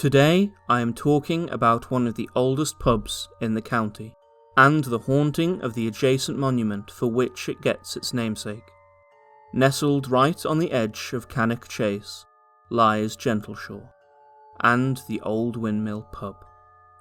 Today I am talking about one of the oldest pubs in the county, and the haunting of the adjacent monument for which it gets its namesake. Nestled right on the edge of Cannock Chase lies Gentleshaw, and the Old Windmill pub.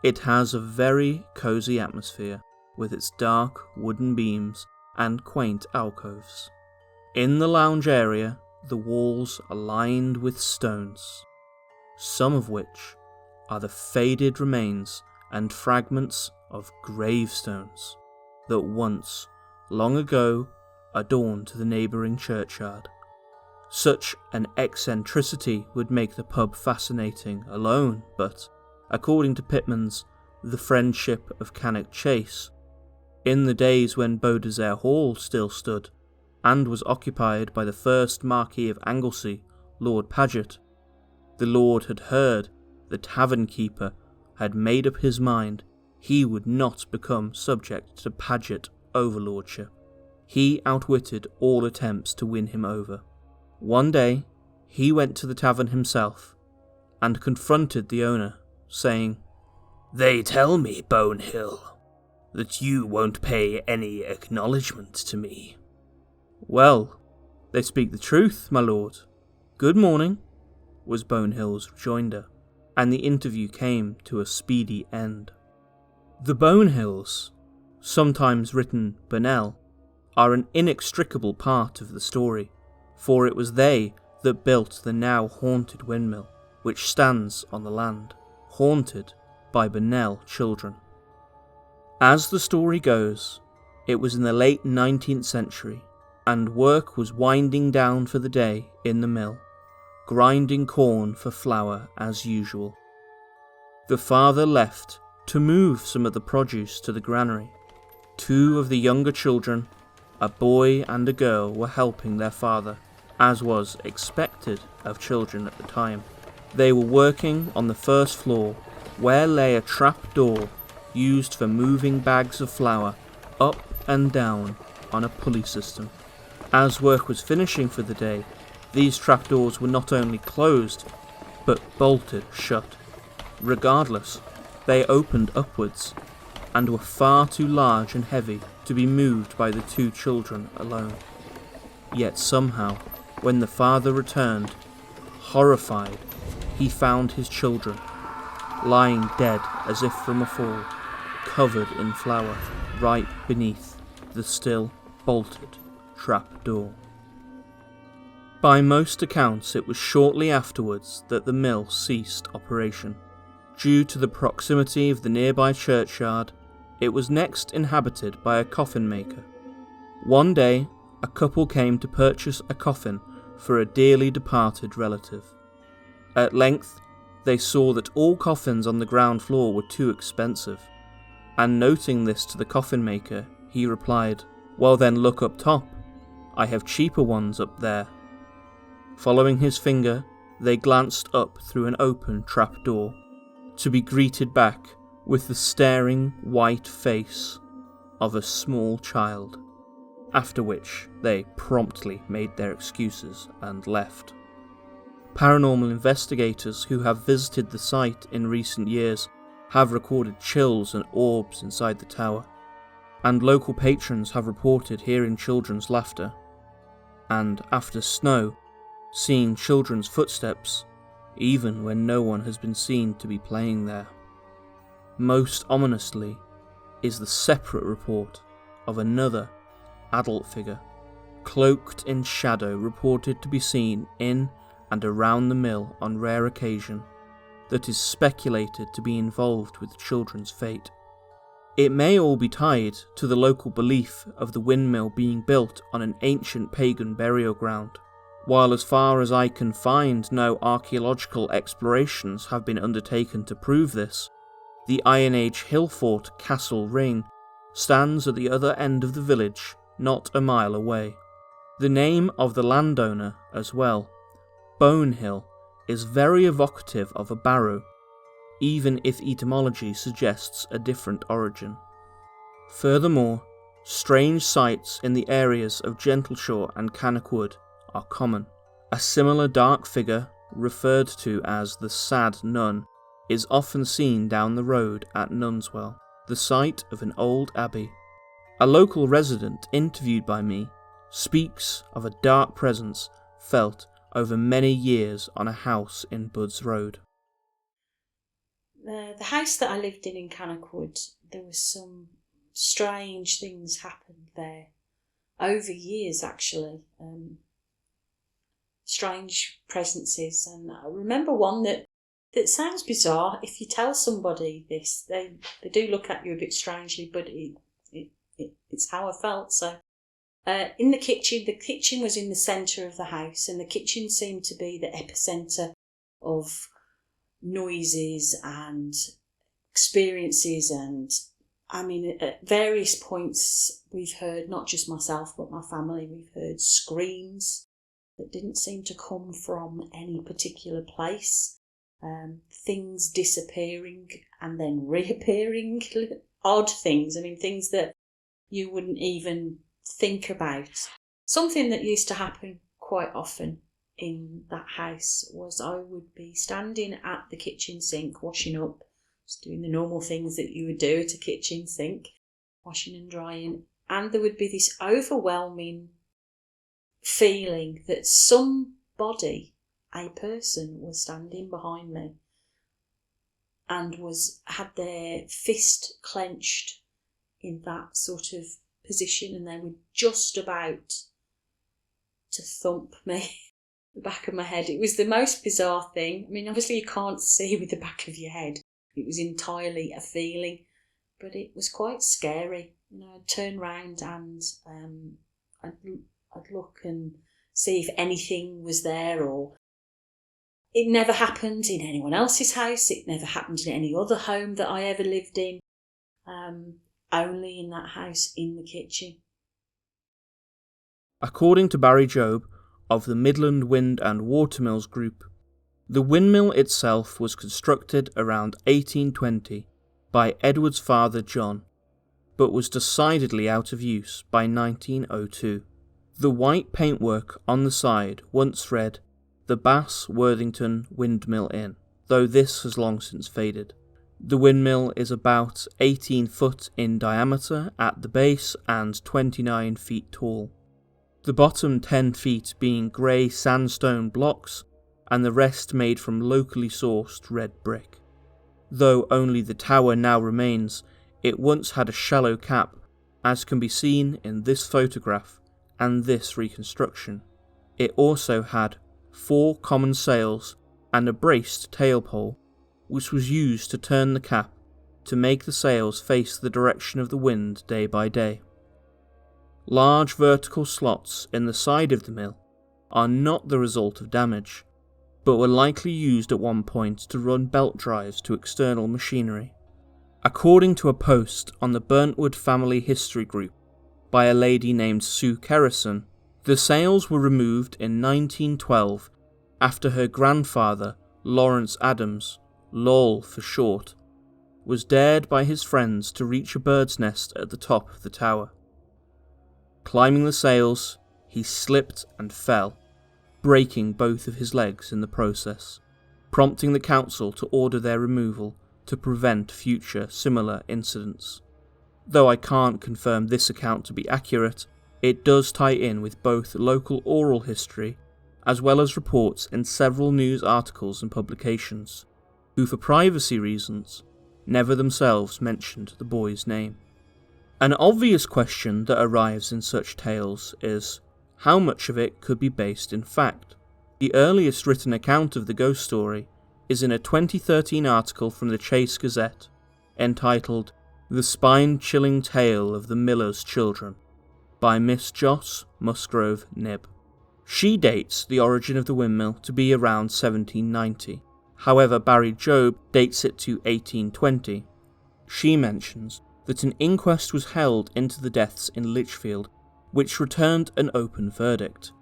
It has a very cosy atmosphere, with its dark wooden beams and quaint alcoves. In the lounge area, the walls are lined with stones, some of which are the faded remains and fragments of gravestones that once, long ago, adorned the neighbouring churchyard. Such an eccentricity would make the pub fascinating alone, but, according to Pitman's The Friendship of Cannock Chase, in the days when Beaudesert Hall still stood, and was occupied by the first Marquis of Anglesey, Lord Paget, the Lord had heard the tavern-keeper had made up his mind he would not become subject to Paget overlordship. He outwitted all attempts to win him over. One day, he went to the tavern himself, and confronted the owner, saying, "They tell me, Bonehill, that you won't pay any acknowledgment to me." "Well, they speak the truth, my lord. Good morning," was Bonehill's rejoinder, and the interview came to a speedy end. The Bonehills, sometimes written Bonnell, are an inextricable part of the story, for it was they that built the now haunted windmill, which stands on the land, haunted by Bonnell children. As the story goes, it was in the late 19th century, and work was winding down for the day in the mill, grinding corn for flour as usual. The father left to move some of the produce to the granary. Two of the younger children, a boy and a girl, were helping their father, as was expected of children at the time. They were working on the first floor, where lay a trap door used for moving bags of flour up and down on a pulley system. As work was finishing for the day, these trapdoors were not only closed, but bolted shut. Regardless, they opened upwards, and were far too large and heavy to be moved by the two children alone. Yet somehow, when the father returned, horrified, he found his children, lying dead as if from a fall, covered in flour, right beneath the still bolted trap door. By most accounts, it was shortly afterwards that the mill ceased operation. Due to the proximity of the nearby churchyard, it was next inhabited by a coffin maker. One day, a couple came to purchase a coffin for a dearly departed relative. At length, they saw that all coffins on the ground floor were too expensive, and noting this to the coffin maker, he replied, "Well then, look up top. I have cheaper ones up there." Following his finger, they glanced up through an open trap-door, to be greeted back with the staring white face of a small child, after which they promptly made their excuses and left. Paranormal investigators who have visited the site in recent years have recorded chills and orbs inside the tower, and local patrons have reported hearing children's laughter, and after snow, seeing children's footsteps, even when no one has been seen to be playing there. Most ominously is the separate report of another adult figure, cloaked in shadow, reported to be seen in and around the mill on rare occasion, that is speculated to be involved with the children's fate. It may all be tied to the local belief of the windmill being built on an ancient pagan burial ground, while as far as I can find no archaeological explorations have been undertaken to prove this. The Iron Age hill fort Castle Ring stands at the other end of the village, not a mile away. The name of the landowner as well, Bonehill, is very evocative of a barrow, even if etymology suggests a different origin. Furthermore, strange sights in the areas of Gentleshaw and Cannock Wood are common. A similar dark figure, referred to as the Sad Nun, is often seen down the road at Nunswell, the site of an old abbey. A local resident interviewed by me speaks of a dark presence felt over many years on a house in Budds Road. The house that I lived in Cannockwood, there was some strange things happened there over years, actually. Strange presences, and I remember one that sounds bizarre. If you tell somebody this, they do look at you a bit strangely, but it's how I felt. So in the kitchen was in the centre of the house, and the kitchen seemed to be the epicentre of noises and experiences. And I mean, at various points we've heard, not just myself but my family, we've heard screams that didn't seem to come from any particular place, things disappearing and then reappearing, odd things, I mean things that you wouldn't even think about. Something that used to happen quite often in that house was I would be standing at the kitchen sink washing up, just doing the normal things that you would do at a kitchen sink, washing and drying, and there would be this overwhelming feeling that somebody, a person, was standing behind me and had their fist clenched in that sort of position, and they were just about to thump me the back of my head. It was the most bizarre thing. I mean, obviously you can't see with the back of your head. It was entirely a feeling, but it was quite scary. You know, I'd turn round and I'd look and see if anything was there, or it never happened in anyone else's house. It never happened in any other home that I ever lived in. Only in that house in the kitchen. According to Barry Jobe of the Midland Wind and Watermills Group, the windmill itself was constructed around 1820 by Edward's father John, but was decidedly out of use by 1902. The white paintwork on the side once read, "The Bass Worthington Windmill Inn," though this has long since faded. The windmill is about 18 foot in diameter at the base and 29 feet tall, the bottom 10 feet being grey sandstone blocks and the rest made from locally sourced red brick. Though only the tower now remains, it once had a shallow cap, as can be seen in this photograph and this reconstruction. It also had 4 common sails and a braced tail pole, which was used to turn the cap to make the sails face the direction of the wind day by day. Large vertical slots in the side of the mill are not the result of damage, but were likely used at one point to run belt drives to external machinery. According to a post on the Burntwood Family History Group by a lady named Sue Kerrison, the sails were removed in 1912 after her grandfather, Lawrence Adams, Lowell for short, was dared by his friends to reach a bird's nest at the top of the tower. Climbing the sails, he slipped and fell, breaking both of his legs in the process, prompting the council to order their removal to prevent future similar incidents. Though I can't confirm this account to be accurate, it does tie in with both local oral history as well as reports in several news articles and publications, who for privacy reasons never themselves mentioned the boy's name. An obvious question that arrives in such tales is, how much of it could be based in fact? The earliest written account of the ghost story is in a 2013 article from the Chase Gazette, entitled "The Spine-Chilling Tale of the Miller's Children," by Miss Joss Musgrove Knibb. She dates the origin of the windmill to be around 1790. However, Barry Jobe dates it to 1820. She mentions that an inquest was held into the deaths in Lichfield, which returned an open verdict.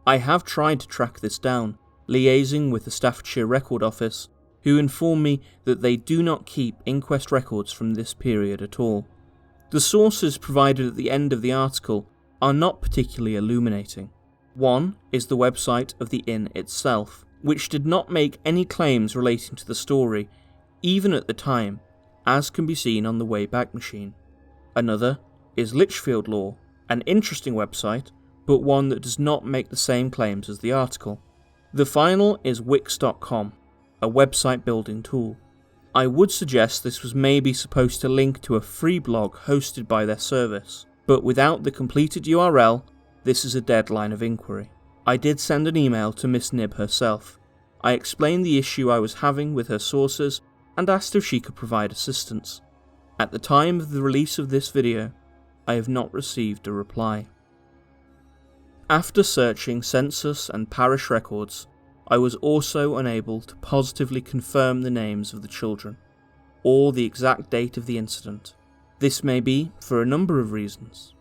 I have tried to track this down, liaising with the Staffordshire Record Office, who inform me that they do not keep inquest records from this period at all. The sources provided at the end of the article are not particularly illuminating. One is the website of the inn itself, which did not make any claims relating to the story even at the time, as can be seen on the Wayback Machine. Another is Litchfield Law, an interesting website, but one that does not make the same claims as the article. The final is Wix.com, a website building tool. I would suggest this was maybe supposed to link to a free blog hosted by their service, but without the completed URL, this is a dead line of inquiry. I did send an email to Miss Nib herself. I explained the issue I was having with her sources and asked if she could provide assistance. At the time of the release of this video, I have not received a reply. After searching census and parish records, I was also unable to positively confirm the names of the children, or the exact date of the incident. This may be for a number of reasons.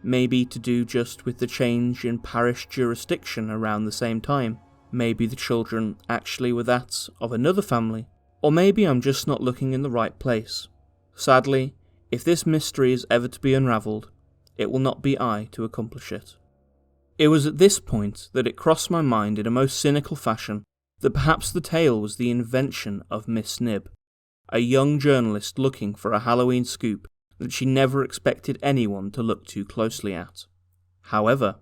Maybe to do just with the change in parish jurisdiction around the same time. Maybe the children actually were that of another family, or maybe I'm just not looking in the right place. Sadly, if this mystery is ever to be unravelled, it will not be I to accomplish it. It was at this point that it crossed my mind in a most cynical fashion that perhaps the tale was the invention of Miss Nib, a young journalist looking for a Halloween scoop that she never expected anyone to look too closely at. However,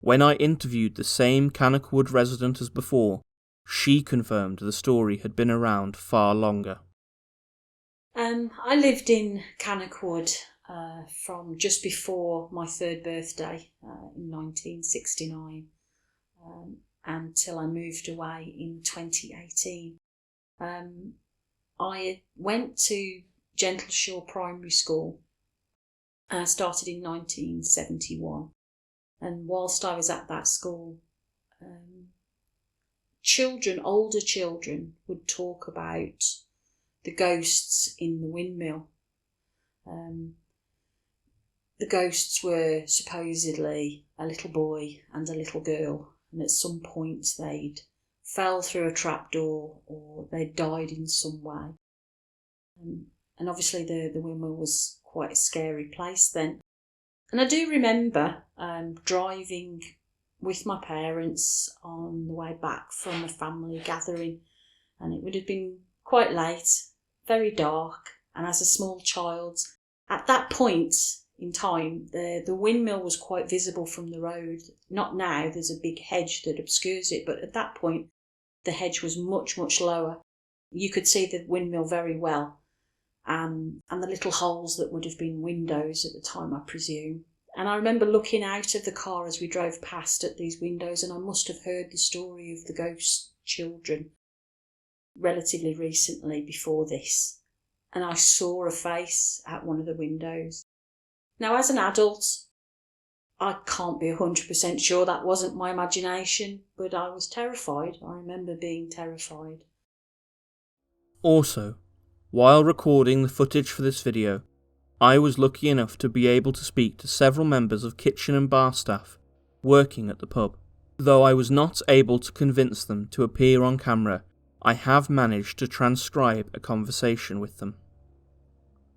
when I interviewed the same Cannockwood resident as before, she confirmed the story had been around far longer. I lived in Cannockwood from just before my 3rd birthday in 1969 until I moved away in 2018. I went to Gentleshaw Primary School. I started in 1971, and whilst I was at that school, older children would talk about the ghosts in the windmill. The ghosts were supposedly a little boy and a little girl, and at some point they'd fell through a trapdoor or they died in some way. And obviously the windmill was quite a scary place then. And I do remember driving with my parents on the way back from a family gathering, and it would have been quite late, very dark, and as a small child, at that point in time, the windmill was quite visible from the road. Not now, there's a big hedge that obscures it, but at that point, the hedge was much, much lower. You could see the windmill very well, and the little holes that would have been windows at the time, I presume. And I remember looking out of the car as we drove past at these windows, and I must have heard the story of the ghost children relatively recently before this. And I saw a face at one of the windows. Now, as an adult, I can't be 100% sure that wasn't my imagination, but I was terrified. I remember being terrified. Also, while recording the footage for this video, I was lucky enough to be able to speak to several members of kitchen and bar staff working at the pub. Though I was not able to convince them to appear on camera, I have managed to transcribe a conversation with them.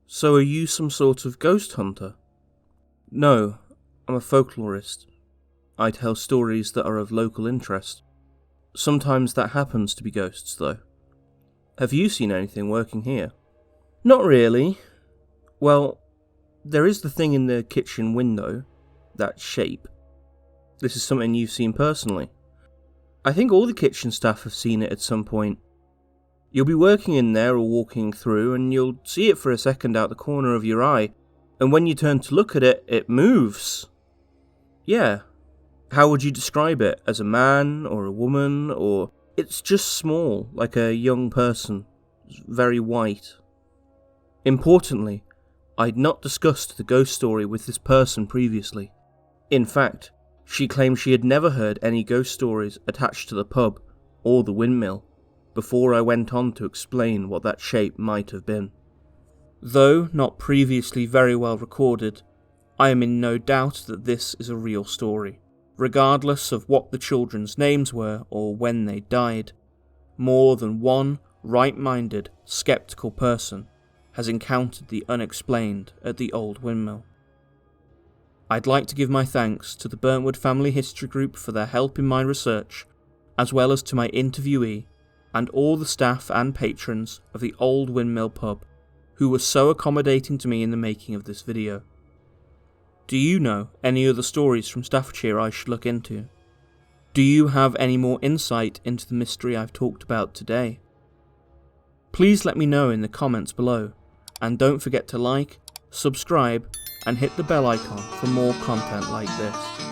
So are you some sort of ghost hunter? No, I'm a folklorist. I tell stories that are of local interest. Sometimes that happens to be ghosts, though. Have you seen anything working here? Not really. Well, there is the thing in the kitchen window, that shape. This is something you've seen personally. I think all the kitchen staff have seen it at some point. You'll be working in there or walking through, and you'll see it for a second out the corner of your eye, and when you turn to look at it, it moves. Yeah. How would you describe it? As a man, or a woman, or... It's just small, like a young person. It's very white. Importantly, I'd not discussed the ghost story with this person previously. In fact, she claimed she had never heard any ghost stories attached to the pub, or the windmill, before I went on to explain what that shape might have been. Though not previously very well recorded, I am in no doubt that this is a real story, regardless of what the children's names were or when they died. More than one right-minded, sceptical person has encountered the unexplained at the old windmill. I'd like to give my thanks to the Burntwood Family History Group for their help in my research, as well as to my interviewee, and all the staff and patrons of the Old Windmill Pub, who were so accommodating to me in the making of this video. Do you know any other stories from Staffordshire I should look into? Do you have any more insight into the mystery I've talked about today? Please let me know in the comments below, and don't forget to like, subscribe, and hit the bell icon for more content like this.